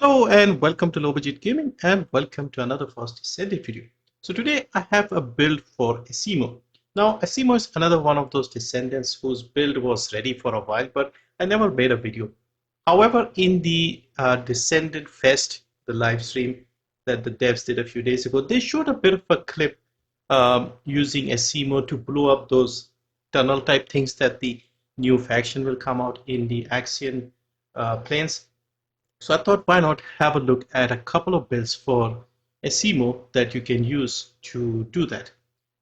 Hello and welcome to Low Budget Gaming and welcome to another first Descendant video. So today I have a build for ESIEMO. Now ESIEMO is another one of those Descendants whose build was ready for a while, but I never made a video. However, in the Descendant Fest, the live stream that the devs did a few days ago, they showed a bit of a clip using ESIEMO to blow up those tunnel type things that the new faction will come out in the Axian plains. So I thought, why not have a look at a couple of builds for ESIEMO that you can use to do that.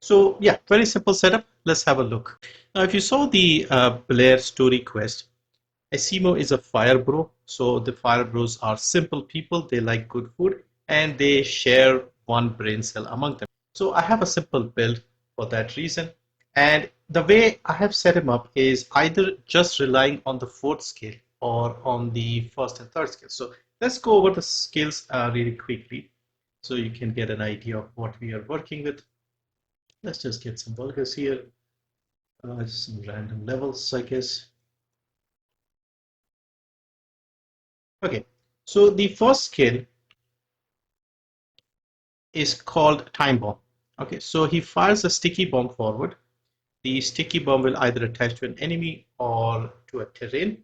So yeah, very simple setup. Let's have a look. Now, if you saw the Blair story quest, ESIEMO is a fire bro. So the fire bros are simple people. They like good food and they share one brain cell among them. So I have a simple build for that reason. And the way I have set him up is either just relying on the fourth skill or on the first and third skill. So let's go over the skills really quickly so you can get an idea of what we are working with. Let's just get some bulkers here, just some random levels, I guess. Okay, so the first skill is called time bomb. Okay, so he fires a sticky bomb forward. The sticky bomb will either attach to an enemy or to a terrain.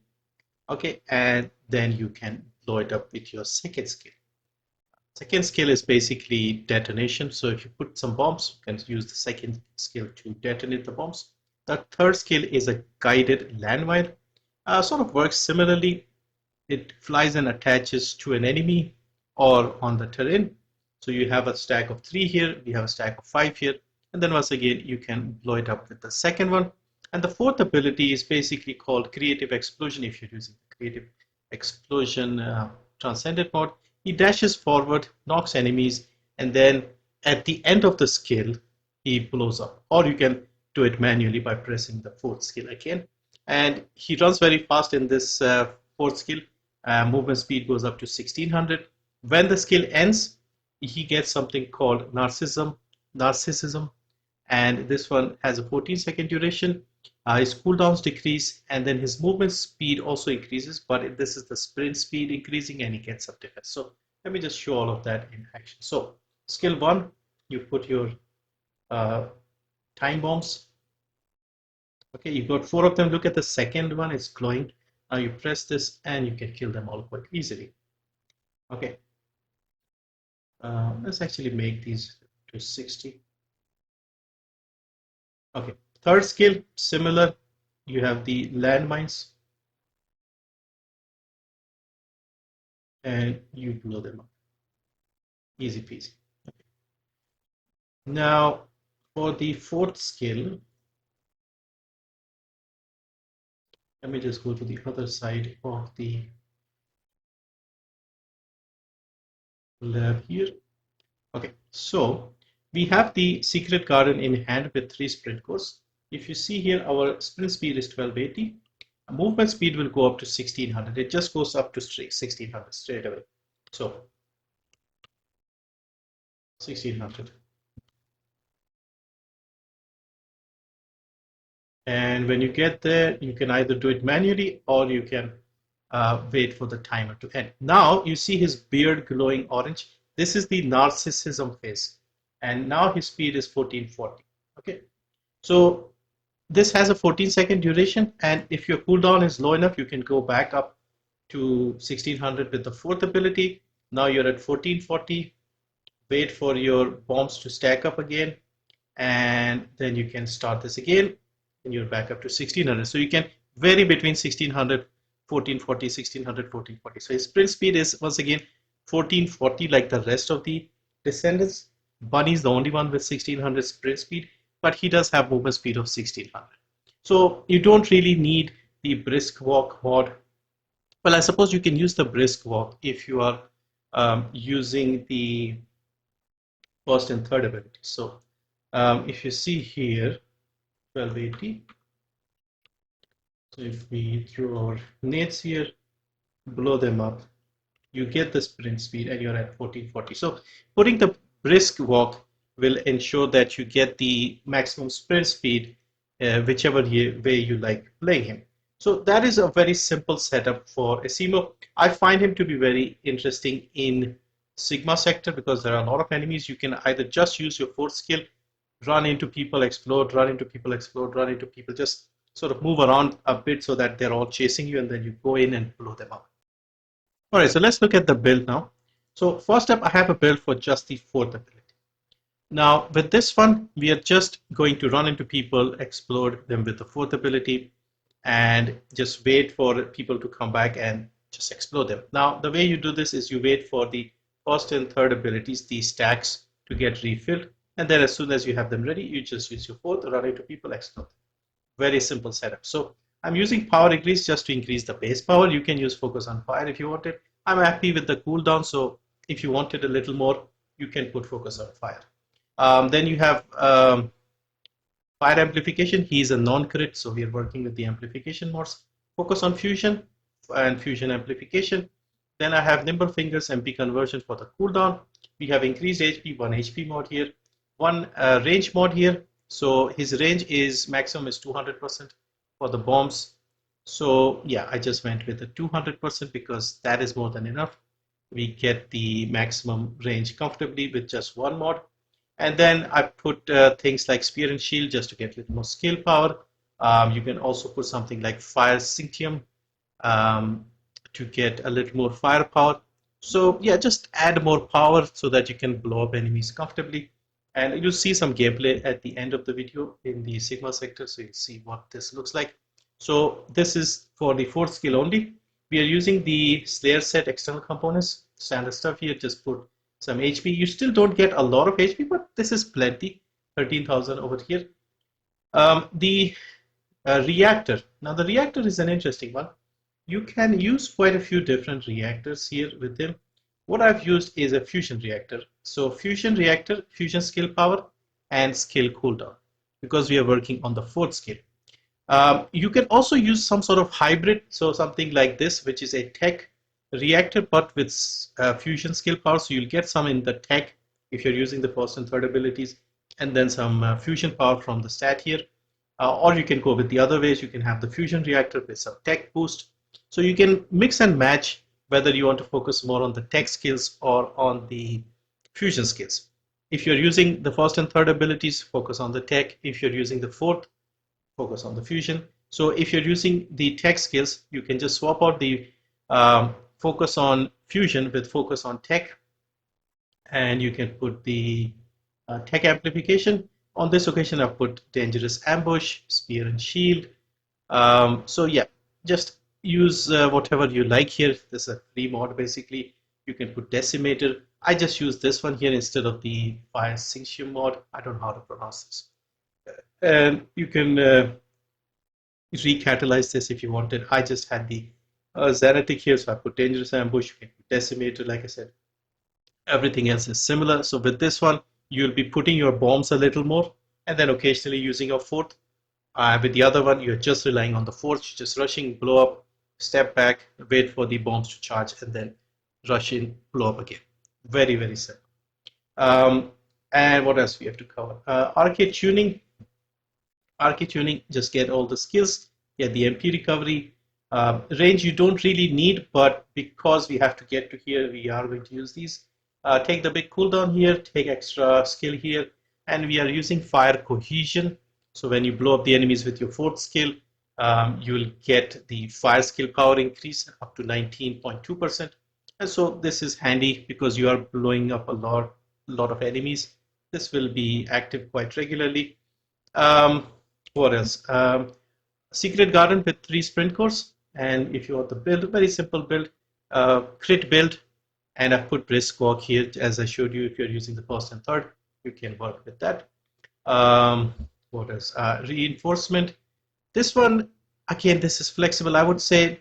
Okay, and then you can blow it up with your second skill. Second skill is basically detonation. So if you put some bombs, you can use the second skill to detonate the bombs. The third skill is a guided landmine. Sort of works similarly. It flies and attaches to an enemy or on the terrain. So you have a stack of 3 here, we have a stack of 5 here, and then once again you can blow it up with the second one. And the fourth ability is basically called Creative Explosion. If you're using Creative Explosion Transcendent mode, he dashes forward, knocks enemies, and then at the end of the skill, he blows up. Or you can do it manually by pressing the fourth skill again. And he runs very fast in this fourth skill. Movement speed goes up to 1600. When the skill ends, he gets something called narcissism, and this one has a 14-second duration. His cooldowns decrease, and then his movement speed also increases, but this is the sprint speed increasing, and he gets some defense. So let me just show all of that in action. So skill 1, you put your time bombs. Okay, you've got 4 of them. Look at the second one, it's glowing. Now you press this and you can kill them all quite easily. Okay, let's actually make these to 60. Okay, third skill, similar. You have the landmines and you blow them up. Easy peasy. Okay. Now, for the fourth skill, let me just go to the other side of the lab here. Okay, so we have the secret garden in hand with 3 sprint cores. If you see here, our sprint speed is 1280. Movement speed will go up to 1600. It just goes up to 1600 straight away. So 1600. And when you get there, you can either do it manually or you can wait for the timer to end. Now you see his beard glowing orange. This is the narcissism phase. And now his speed is 1440. Okay. So this has a 14-second duration. And if your cooldown is low enough, you can go back up to 1600 with the fourth ability. Now you're at 1440. Wait for your bombs to stack up again. And then you can start this again. And you're back up to 1600. So you can vary between 1600, 1440, 1600, 1440. So his sprint speed is once again 1440 like the rest of the Descendants. Bunny is the only one with 1600 sprint speed, but he does have movement speed of 1600. So you don't really need the brisk walk mod. Well, I suppose you can use the brisk walk if you are using the first and third ability. So if you see here, 1280. So if we throw our nades here, blow them up, you get the sprint speed and you're at 1440. So putting the brisk walk will ensure that you get the maximum sprint speed whichever way you like playing him. So that is a very simple setup for Esiemo. I find him to be very interesting in Sigma sector because there are a lot of enemies. You can either just use your fourth skill, run into people, explode, run into people, explode, run into people, just sort of move around a bit so that they're all chasing you, and then you go in and blow them up. All right, so let's look at the build now. So first up, I have a build for just the fourth ability. Now with this one, we are just going to run into people, explode them with the fourth ability, and just wait for people to come back and just explode them. Now the way you do this is you wait for the first and third abilities, the stacks, to get refilled, and then as soon as you have them ready, you just use your fourth, run into people, explode them. Very simple setup. So I'm using power increase just to increase the base power. You can use focus on fire if you wanted. I'm happy with the cooldown, so if you wanted a little more, you can put focus on fire. Then you have fire amplification. He's a non-crit, so we are working with the amplification modes. Focus on fusion and fusion amplification. Then I have nimble fingers MP conversion for the cooldown. We have increased HP, 1 HP mod here, one range mod here. So his range is maximum is 200% for the bombs. So yeah, I just went with the 200% because that is more than enough. We get the maximum range comfortably with just one mod. And then I put things like spear and shield just to get a little more skill power. You can also put something like fire Synctium to get a little more firepower. So yeah, just add more power so that you can blow up enemies comfortably. And you'll see some gameplay at the end of the video in the Sigma sector, so you'll see what this looks like. So this is for the fourth skill only. We are using the Slayer set external components, standard stuff here, just put some HP. You still don't get a lot of HP, but this is plenty, 13,000 over here. The reactor. Now the reactor is an interesting one. You can use quite a few different reactors here with him. What I've used is a fusion reactor. So fusion reactor, fusion skill power, and skill cooldown, because we are working on the fourth skill. You can also use some sort of hybrid, so something like this, which is a tech reactor but with fusion skill power. So you'll get some in the tech if you're using the first and third abilities, and then some fusion power from the stat here. Or you can go with the other ways. You can have the fusion reactor with some tech boost. So you can mix and match whether you want to focus more on the tech skills or on the fusion skills. If you're using the first and third abilities, focus on the tech. If you're using the fourth, focus on the fusion. So if you're using the tech skills, you can just swap out the focus on fusion with focus on tech, and you can put the tech amplification. On this occasion, I've put dangerous ambush, spear and shield. So yeah, just use whatever you like here. This is a free mod basically. You can put decimator. I just use this one here instead of the fire Synctium mod. I don't know how to pronounce this. And you can recatalyze this if you wanted. I just had the Xanatic here, so I put dangerous ambush. You can put decimator, like I said. Everything else is similar. So with this one, you'll be putting your bombs a little more, and then occasionally using your fourth. With the other one, you're just relying on the fourth, just rushing, blow up, step back, wait for the bombs to charge, and then rush in, blow up again. Very, very simple. And what else we have to cover? Arche Tuning. Arche Tuning, just get all the skills, get the MP recovery. Range you don't really need, but because we have to get to here, we are going to use these. Take the big cooldown here, take extra skill here, and we are using fire cohesion. So when you blow up the enemies with your fourth skill, you will get the fire skill power increase up to 19.2%. And so this is handy because you are blowing up a lot of enemies. This will be active quite regularly. What else? Secret Garden with 3 sprint cores. And if you want the build, very simple build, crit build. And I've put brisk walk here, as I showed you. If you're using the first and third, you can work with that. What else? Reinforcement. This one, again, this is flexible. I would say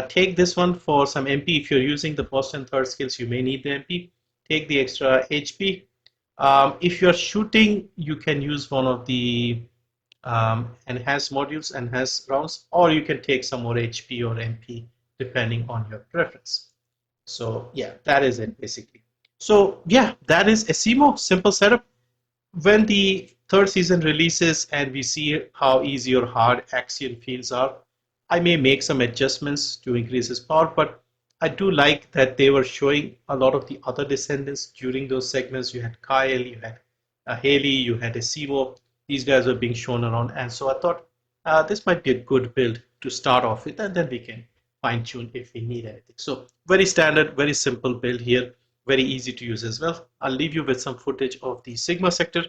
take this one for some MP. If you're using the first and third skills, you may need the MP. Take the extra HP. If you're shooting, you can use one of the enhanced modules, enhanced rounds, or you can take some more HP or MP depending on your preference. So yeah, that is it basically. So yeah, that is Esiemo, simple setup. When the third season releases and we see how easy or hard Axion fields are, I may make some adjustments to increase his power, but I do like that they were showing a lot of the other descendants during those segments. You had Kyle, you had Haley, you had Esiemo. These guys were being shown around, and so I thought this might be a good build to start off with, and then we can fine tune if we need anything. So very standard, very simple build here, very easy to use as well. I'll leave you with some footage of the Sigma sector.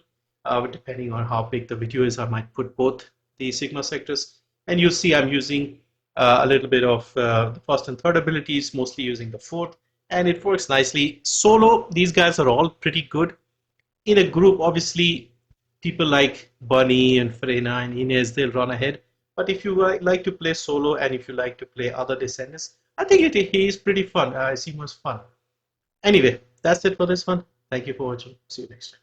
Depending on how big the video is, I might put both the Sigma sectors. And you'll see I'm using a little bit of the first and third abilities, mostly using the fourth, and it works nicely. Solo, these guys are all pretty good. In a group, obviously, people like Bunny and Freyna and Inez, they'll run ahead. But if you like to play solo and if you like to play other descendants, I think it is pretty fun. It seems fun. Anyway, that's it for this one. Thank you for watching. See you next time.